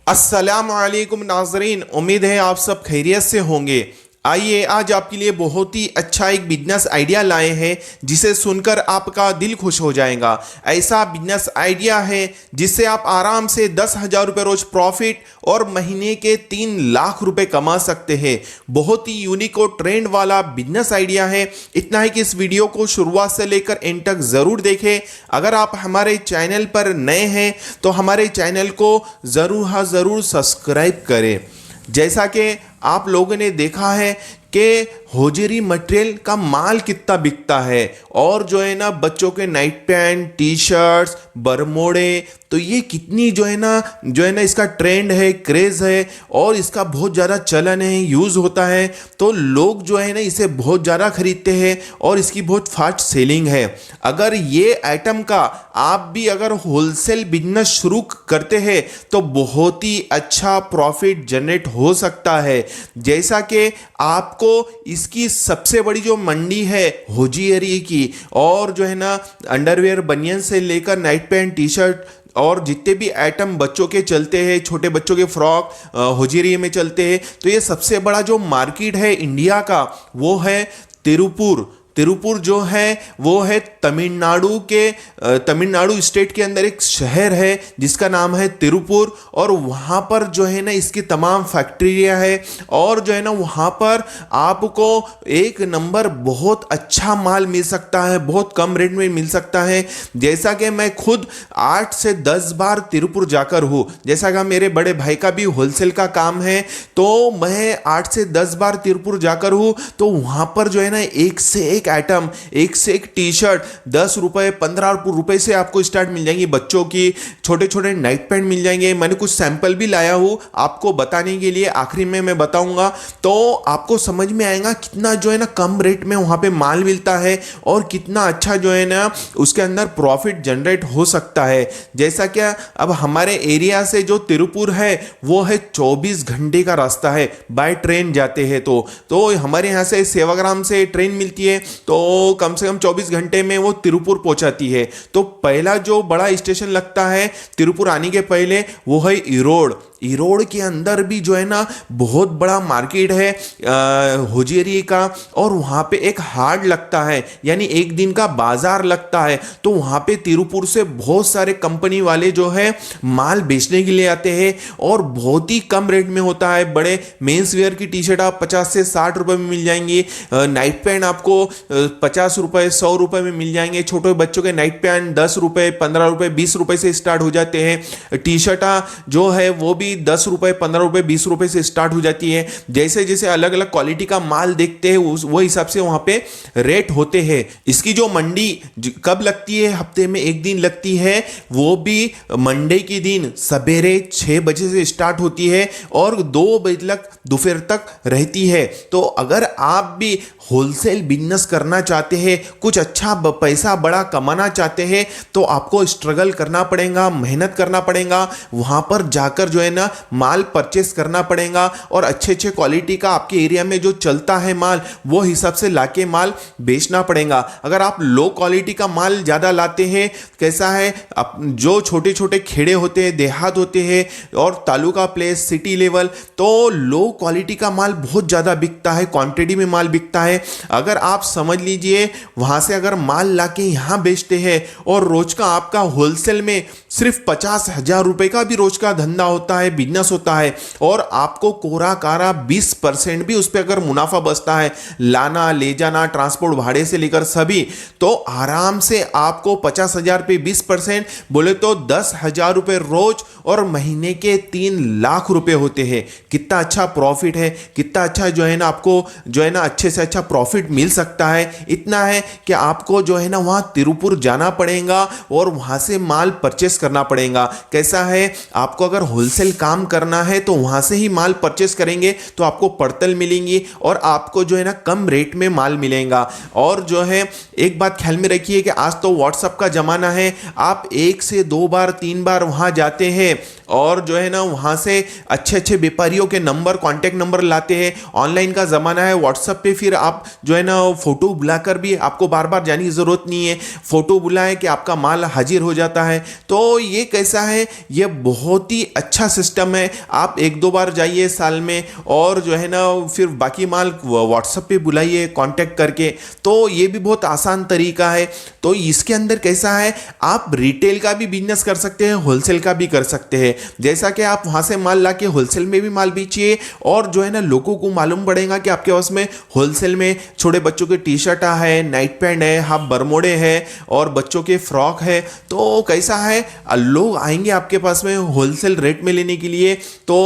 अस्सलामुअलैकुम नाजरीन, उम्मीद है आप सब खैरियत से होंगे। आइए आज आपके लिए बहुत ही अच्छा एक बिजनेस आइडिया लाए हैं जिसे सुनकर आपका दिल खुश हो जाएगा। ऐसा बिजनेस आइडिया है जिससे आप आराम से 10,000 रुपये रोज प्रॉफिट और महीने के 3 लाख रुपए कमा सकते हैं। बहुत ही यूनिक और ट्रेंड वाला बिजनेस आइडिया है। इतना है कि इस वीडियो को शुरुआत से लेकर एंड तक ज़रूर देखें। अगर आप हमारे चैनल पर नए हैं तो हमारे चैनल को ज़रूर सब्सक्राइब करें। जैसा कि आप लोगों ने देखा है कि होजरी मटेरियल का माल कितना बिकता है और जो है ना बच्चों के नाइट पैंट, टी शर्ट्स, बरमोड़े, तो ये कितनी जो है ना इसका ट्रेंड है, क्रेज है और इसका बहुत ज़्यादा चलन है, यूज़ होता है। तो लोग जो है ना इसे बहुत ज़्यादा खरीदते हैं और इसकी बहुत फास्ट सेलिंग है। अगर ये आइटम का आप भी अगर होलसेल बिजनेस शुरू करते हैं तो बहुत ही अच्छा प्रॉफिट जनरेट हो सकता है। जैसा कि आपको इसकी सबसे बड़ी जो मंडी है होजियरी की, और जो है ना अंडरवेयर, बनियन से लेकर नाइट पैंट, टी शर्ट और जितने भी आइटम बच्चों के चलते हैं, छोटे बच्चों के फ्रॉक होजियरी में चलते हैं, तो ये सबसे बड़ा जो मार्केट है इंडिया का वो है तिरुपुर। तिरुपुर जो है वो है तमिलनाडु स्टेट के अंदर एक शहर है जिसका नाम है तिरुपुर। और वहाँ पर जो है ना इसकी तमाम फैक्ट्रियाँ है और जो है ना वहाँ पर आपको एक नंबर बहुत अच्छा माल मिल सकता है, बहुत कम रेट में मिल सकता है। जैसा कि मैं खुद 8 से 10 बार तिरुपुर जाकर हूँ, जैसा कि मेरे बड़े भाई का भी होलसेल का काम है, तो मैं 8 से 10 बार तिरुपुर जाकर हूँ। तो वहाँ पर जो है ना एक से एक आइटम, एक से एक टी शर्ट 10 रुपए 15 रुपए से आपको स्टार्ट मिल जाएंगी। बच्चों की छोटे छोटे नाइट पैंट मिल जाएंगे। मैंने कुछ सैंपल भी लाया हूँ आपको बताने के लिए, आखिरी में मैं बताऊंगा तो आपको समझ में आएगा कितना जो है ना कम रेट में वहां पे माल मिलता है और कितना अच्छा जो है ना उसके अंदर प्रॉफिट जनरेट हो सकता है। जैसा कि अब हमारे एरिया से जो तिरुपुर है वो है 24 घंटे का रास्ता है, बाय ट्रेन जाते हैं तो हमारे यहाँ से सेवाग्राम से ट्रेन मिलती है तो कम से कम 24 घंटे में वो तिरुपुर पहुंचाती है। तो पहला जो बड़ा स्टेशन लगता है तिरुपुर आने के पहले वो है ईरोड। ईरोड के अंदर भी जो है ना बहुत बड़ा मार्केट है होजियरी का, और वहाँ पे एक हाट लगता है, यानी एक दिन का बाजार लगता है। तो वहाँ पे तिरुपुर से बहुत सारे कंपनी वाले जो है माल बेचने के लिए आते हैं और बहुत ही कम रेट में होता है। बड़े मेंस वेयर की टी शर्ट आप 50 से 60 रुपए में मिल जाएंगी, नाइट पैंट आपको 50 रुपए 100 रुपए में मिल जाएंगे। छोटे बच्चों के नाइट पैंट 10 रुपए 15 रुपए 20 रुपए से स्टार्ट हो जाते हैं। टी शर्टा जो है वो भी 10 रुपए 15 रुपए 20 रुपए से स्टार्ट हो जाती है। जैसे जैसे अलग अलग क्वालिटी का माल देखते हैं वो हिसाब से वहां पे रेट होते हैं। इसकी जो मंडी कब लगती है, हफ्ते में एक दिन लगती है, वो भी मंडे के दिन सवेरे 6 बजे से स्टार्ट होती है और 2 बजे तक दोपहर तक रहती है। तो अगर आप भी होलसेल बिजनेस करना चाहते हैं, कुछ अच्छा पैसा बड़ा कमाना चाहते हैं, तो आपको स्ट्रगल करना पड़ेगा, मेहनत करना पड़ेगा, वहां पर जाकर जो है ना माल परचेस करना पड़ेगा और अच्छे अच्छे क्वालिटी का आपके एरिया में जो चलता है माल वो हिसाब से लाके माल बेचना पड़ेगा। अगर आप लो क्वालिटी का माल ज़्यादा लाते हैं, कैसा है जो छोटे छोटे खेड़े होते हैं, देहात होते हैं और तालुका प्लेस, सिटी लेवल, तो लो क्वालिटी का माल बहुत ज़्यादा बिकता है, क्वांटिटी में माल बिकता है। अगर आप समझ लीजिए वहां से अगर माल लाके यहां बेचते हैं और रोज का आपका होलसेल में सिर्फ 50,000 रुपए का भी रोज का धंधा होता है, बिजनेस होता है, और आपको कोरा कारा 20% भी उस पर अगर मुनाफा बचता है, लाना ले जाना, ट्रांसपोर्ट भाड़े से लेकर सभी, तो आराम से आपको 50,000 पे 20% बोले तो 10,000 रुपए रोज और महीने के 3 लाख रुपए होते हैं। कितना अच्छा प्रॉफिट है, कितना अच्छा जो है ना आपको जो है ना अच्छे से अच्छा प्रॉफिट मिल सकता है। इतना है कि आपको जो है ना वहां तिरुपुर जाना पड़ेगा और वहां से माल परचेस करना पड़ेगा। कैसा है, आपको अगर होलसेल काम करना है तो वहां से ही माल परचेस करेंगे तो आपको पड़तल मिलेंगी और आपको जो है ना कम रेट में माल मिलेगा। और जो है एक बात ख्याल में रखिए कि आज तो व्हाट्सएप का जमाना है, आप 1 से 2 बार 3 बार वहां जाते हैं और जो है ना वहां से अच्छे अच्छे व्यापारियों के नंबर, कांटेक्ट नंबर लाते हैं। ऑनलाइन का जमाना है, व्हाट्सएप पे फिर आप जो है ना फोटो बुलाकर भी आपको बार बार जाने की जरूरत नहीं है, फोटो बुलाएं कि आपका माल हाजिर हो जाता है। तो तो ये कैसा है, ये बहुत ही अच्छा सिस्टम है। आप एक दो बार जाइए साल में, और जो है ना फिर बाकी माल व्हाट्सएप पे बुलाइए कांटेक्ट करके। तो ये भी बहुत आसान तरीका है। तो इसके अंदर कैसा है, आप रिटेल का भी बिजनेस कर सकते हैं, होलसेल का भी कर सकते हैं। जैसा कि आप वहाँ से माल ला के होलसेल में भी माल बेचिए, और जो है ना लोगों को मालूम पड़ेगा कि आपके पास में होलसेल में छोटे बच्चों के टी शर्ट है, नाइट पैंट है, हाफ बरमोड़े है, और बच्चों के फ्रॉक है। तो कैसा है, लोग आएंगे आपके पास में होलसेल रेट में लेने के लिए। तो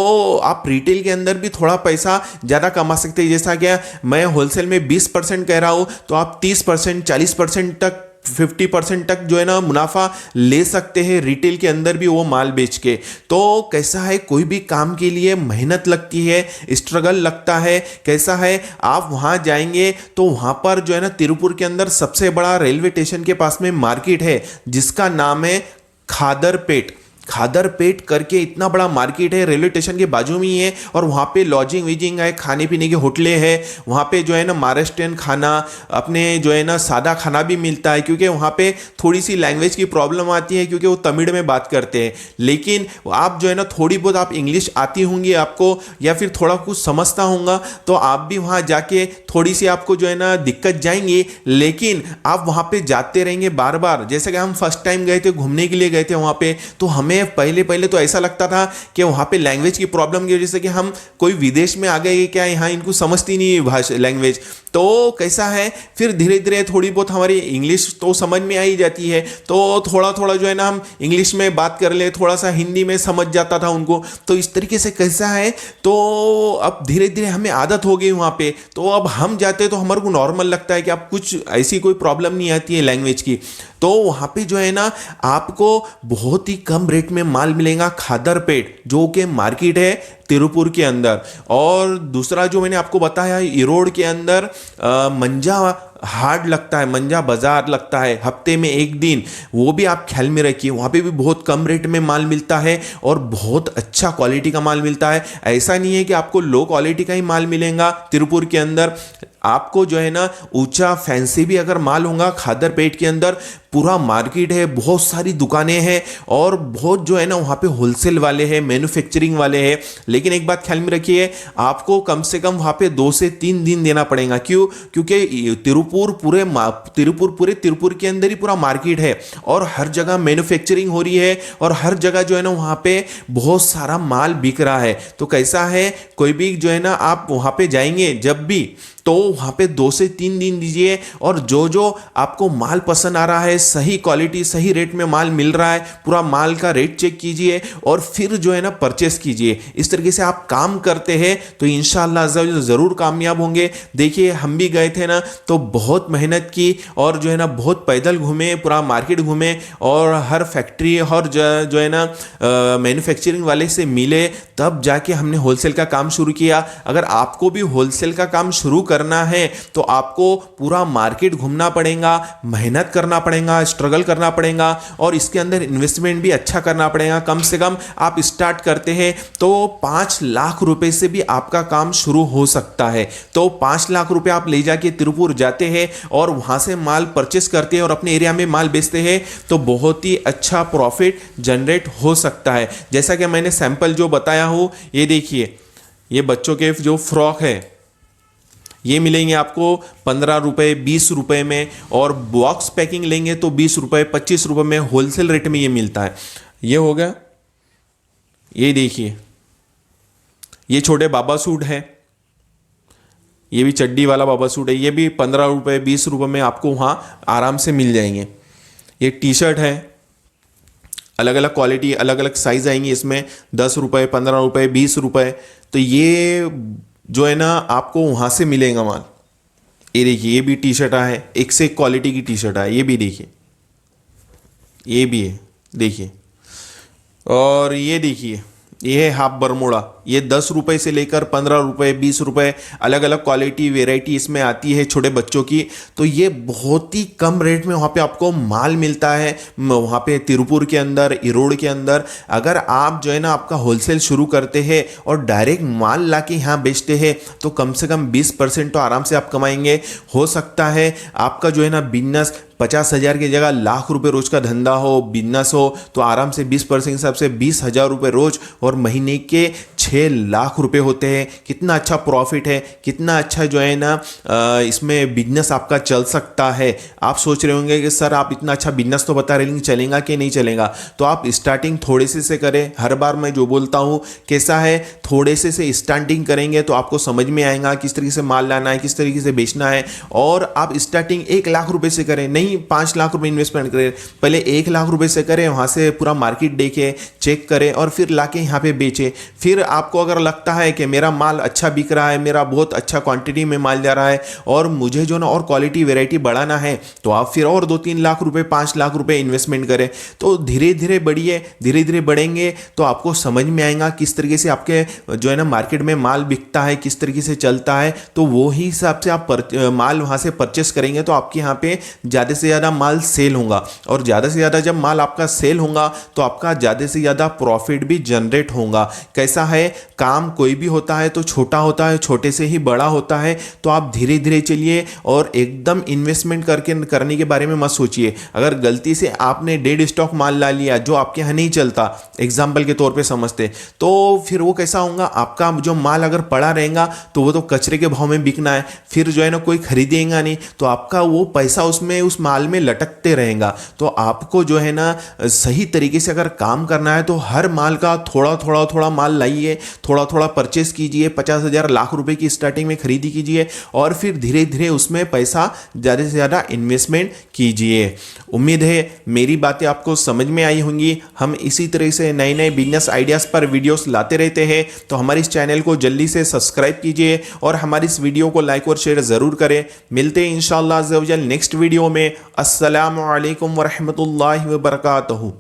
आप रिटेल के अंदर भी थोड़ा पैसा ज़्यादा कमा सकते हैं। जैसा कि मैं होलसेल में 20% कह रहा हूँ, तो आप 30%, 40% तक, 50% तक जो है ना मुनाफा ले सकते हैं रिटेल के अंदर भी वो माल बेच के। तो कैसा है, कोई भी काम के लिए मेहनत लगती है, स्ट्रगल लगता है। कैसा है, आप वहाँ जाएंगे तो वहाँ पर जो है ना तिरुपुर के अंदर सबसे बड़ा रेलवे स्टेशन के पास में मार्केट है जिसका नाम है खादरपेट। खादरपेट करके इतना बड़ा मार्केट है, रेलवे स्टेशन के बाजू में ही है। और वहाँ पे लॉजिंग वीजिंग है, खाने पीने की होटलें हैं। वहाँ पे जो है ना महाराष्ट्रियन खाना, अपने जो है ना सादा खाना भी मिलता है, क्योंकि वहाँ पे थोड़ी सी लैंग्वेज की प्रॉब्लम आती है क्योंकि वो तमिल में बात करते हैं। लेकिन आप जो है ना थोड़ी बहुत आप इंग्लिश आती होंगी आपको, या फिर थोड़ा कुछ समझता होगा, तो आप भी वहाँ जाके थोड़ी सी आपको जो है ना दिक्कत जाएंगी, लेकिन आप वहाँ पे जाते रहेंगे बार बार। जैसे कि हम फर्स्ट टाइम गए थे, घूमने के लिए गए थे वहाँ पे, तो हमें पहले पहले तो ऐसा लगता था कि वहाँ पे लैंग्वेज की प्रॉब्लम की वजह से कि हम कोई विदेश में आ गए क्या, यहाँ इनको समझती नहीं भाषा लैंग्वेज। तो कैसा है, फिर धीरे धीरे थोड़ी बहुत हमारी इंग्लिश तो समझ में आ ही जाती है। तो थोड़ा थोड़ा जो है ना हम इंग्लिश में बात कर ले, थोड़ा सा हिंदी में समझ जाता था उनको। तो इस तरीके से कैसा है, तो अब धीरे धीरे हमें आदत हो गई वहाँ पे। तो अब हम जाते तो हमारे को नॉर्मल लगता है कि अब कुछ ऐसी कोई प्रॉब्लम नहीं आती है लैंग्वेज की। तो वहाँ पे जो है ना आपको बहुत ही कम रेट में माल मिलेगा खादरपेट, जो कि मार्केट है तिरुपुर के अंदर। और दूसरा जो मैंने आपको बताया, इरोड के अंदर मंजा हाट लगता है, मंजा बाजार लगता है हफ्ते में एक दिन। वो भी आप ख्याल में रखिए, वहाँ पे भी बहुत कम रेट में माल मिलता है और बहुत अच्छा क्वालिटी का माल मिलता है। ऐसा नहीं है कि आपको लो क्वालिटी का ही माल मिलेगा तिरुपुर के अंदर। आपको जो है ना ऊंचा फैंसी भी अगर माल होगा खादरपेट के अंदर, पूरा मार्केट है, बहुत सारी दुकानें हैं, और बहुत जो है ना वहाँ पे होलसेल वाले हैं, मैन्युफैक्चरिंग वाले हैं। लेकिन एक बात ख्याल में रखिए, आपको कम से कम वहाँ पे 2 से 3 दिन देना पड़ेगा। क्यों? क्योंकि तिरुपुर पूरे तिरुपुर के अंदर ही पूरा मार्केट है, और हर जगह मैन्युफैक्चरिंग हो रही है, और हर जगह जो है ना वहाँ पे बहुत सारा माल बिक रहा है। तो कैसा है, कोई भी जो है ना आप वहाँ पे जाएंगे जब भी, तो वहाँ पे 2 से 3 दिन दीजिए, और जो जो आपको माल पसंद आ रहा है, सही क्वालिटी सही रेट में माल मिल रहा है, पूरा माल का रेट चेक कीजिए और फिर जो है ना परचेस कीजिए। इस तरीके से आप काम करते हैं तो इंशाअल्लाह ज़रूर कामयाब होंगे। देखिए हम भी गए थे ना, तो बहुत मेहनत की, और जो है ना बहुत पैदल घूमे, पूरा मार्केट घूमे, और हर फैक्ट्री और जो है ना मैन्युफैक्चरिंग वाले से मिले, तब जाके हमने होलसेल का काम शुरू किया। अगर आपको भी होलसेल का काम शुरू करना है तो आपको पूरा मार्केट घूमना पड़ेगा, मेहनत करना पड़ेगा, स्ट्रगल करना पड़ेगा, और इसके अंदर इन्वेस्टमेंट भी अच्छा करना पड़ेगा। कम से कम आप स्टार्ट करते हैं तो 5 लाख रुपए से भी आपका काम शुरू हो सकता है। तो 5 लाख रुपए आप ले जाके तिरुपुर जाते हैं और वहां से माल परचेस करते हैं और अपने एरिया में माल बेचते हैं, तो बहुत ही अच्छा प्रॉफिट जनरेट हो सकता है। जैसा कि मैंने सैंपल जो बताया हूं, ये देखिए, ये बच्चों के जो फ्रॉक है, ये मिलेंगे आपको 15 रुपये 20 रुपये में, और बॉक्स पैकिंग लेंगे तो 20 रुपये 25 रुपये में होलसेल रेट में ये मिलता है। ये हो गया। ये देखिए, ये छोटे बाबा सूट है, ये भी चड्डी वाला बाबा सूट है, ये भी 15 रुपये 20 रुपये में आपको वहाँ आराम से मिल जाएंगे। ये टी शर्ट है, अलग अलग क्वालिटी अलग अलग साइज आएंगी इसमें, 10 रुपये 15 रुपये 20 रुपये। तो ये जो है ना आपको वहाँ से मिलेगा माल। ये देखिए, ये भी टी शर्ट है, एक से एक क्वालिटी की टी शर्ट है। ये भी देखिए, ये भी है, देखिए। और ये देखिए, ये है हाफ बरमोड़ा, ये 10 रुपये से लेकर 15 रुपये 20 रुपये अलग अलग क्वालिटी वेराइटी इसमें आती है छोटे बच्चों की। तो ये बहुत ही कम रेट में वहाँ पे आपको माल मिलता है, वहाँ पे तिरुपुर के अंदर, इरोड के अंदर। अगर आप जो है ना आपका होलसेल शुरू करते हैं और डायरेक्ट माल ला के यहाँ बेचते हैं, तो कम से कम 20% तो आराम से आप कमाएंगे। हो सकता है आपका जो है ना बिजनेस 50,000 की जगह लाख रुपए रोज का धंधा हो, बिजनेस हो, तो आराम से 20% हिसाब से 20,000 रुपये रोज और महीने के 6 लाख रुपए होते हैं। कितना अच्छा प्रॉफिट है, कितना अच्छा जो है ना इसमें बिजनेस आपका चल सकता है। आप सोच रहे होंगे कि सर आप इतना अच्छा बिजनेस तो बता रहे हैं, चलेगा कि नहीं चलेगा। तो आप स्टार्टिंग थोड़े से करें। हर बार मैं जो बोलता हूँ कैसा है, थोड़े से स्टार्टिंग करेंगे तो आपको समझ में आएगा किस तरीके से माल लाना है, किस तरीके से बेचना है। और आप स्टार्टिंग 1 लाख रुपए से करें, नहीं 5 लाख रुपए इन्वेस्टमेंट करें। पहले 1 लाख रुपए से करें, वहाँ से पूरा मार्केट देखें, चेक करें और फिर लाके यहाँ पे बेचें। फिर आपको अगर लगता है कि मेरा माल अच्छा बिक रहा है, मेरा बहुत अच्छा क्वांटिटी में माल जा रहा है और मुझे जो ना और क्वालिटी वेराइटी बढ़ाना है, तो आप फिर और 2-3 लाख रुपए 5 लाख रुपए इन्वेस्टमेंट करें। तो धीरे धीरे बढ़िए, धीरे धीरे बढ़ेंगे तो आपको समझ में आएगा किस तरीके से आपके जो है ना मार्केट में माल बिकता है, किस तरीके से चलता है। तो वो ही हिसाब से आप माल वहाँ से परचेस करेंगे तो आपके यहाँ पे ज़्यादा से ज़्यादा माल सेल होगा। और ज़्यादा से ज़्यादा जब माल आपका सेल होगा तो आपका ज़्यादा से ज़्यादा प्रॉफिट भी जनरेट होगा। कैसा है, काम कोई भी होता है तो छोटा होता है, छोटे से ही बड़ा होता है। तो आप धीरे धीरे चलिए और एकदम इन्वेस्टमेंट करने के बारे में मत सोचिए। अगर गलती से आपने डेड स्टॉक माल ला लिया जो आपके यहाँ नहीं चलता, एग्जाम्पल के तौर पे समझते, तो फिर वो कैसा होगा, आपका जो माल अगर पड़ा रहेगा तो वो तो कचरे के भाव में बिकना है, फिर जो है ना कोई खरीदेगा नहीं, तो आपका वो पैसा उसमें उस माल में लटकते रहेगा। तो आपको जो है ना सही तरीके से अगर काम करना है तो हर माल का थोड़ा माल लाइए, थोड़ा परचेस कीजिए। 50,000 लाख रुपए की स्टार्टिंग में खरीदी कीजिए और फिर धीरे धीरे उसमें पैसा ज़्यादा से ज़्यादा इन्वेस्टमेंट कीजिए। उम्मीद है मेरी बातें आपको समझ में आई होंगी। हम इसी तरह से नए नए बिजनेस आइडियाज़ पर वीडियोस लाते रहते हैं, तो हमारे इस चैनल को जल्दी से सब्सक्राइब कीजिए और हमारी इस वीडियो को लाइक और शेयर ज़रूर करें। मिलते हैं इंशाअल्लाह अज़्ज़ा व जल नेक्स्ट वीडियो में। अस्सलामु अलैकुम व रहमतुल्लाहि व बरकातहू।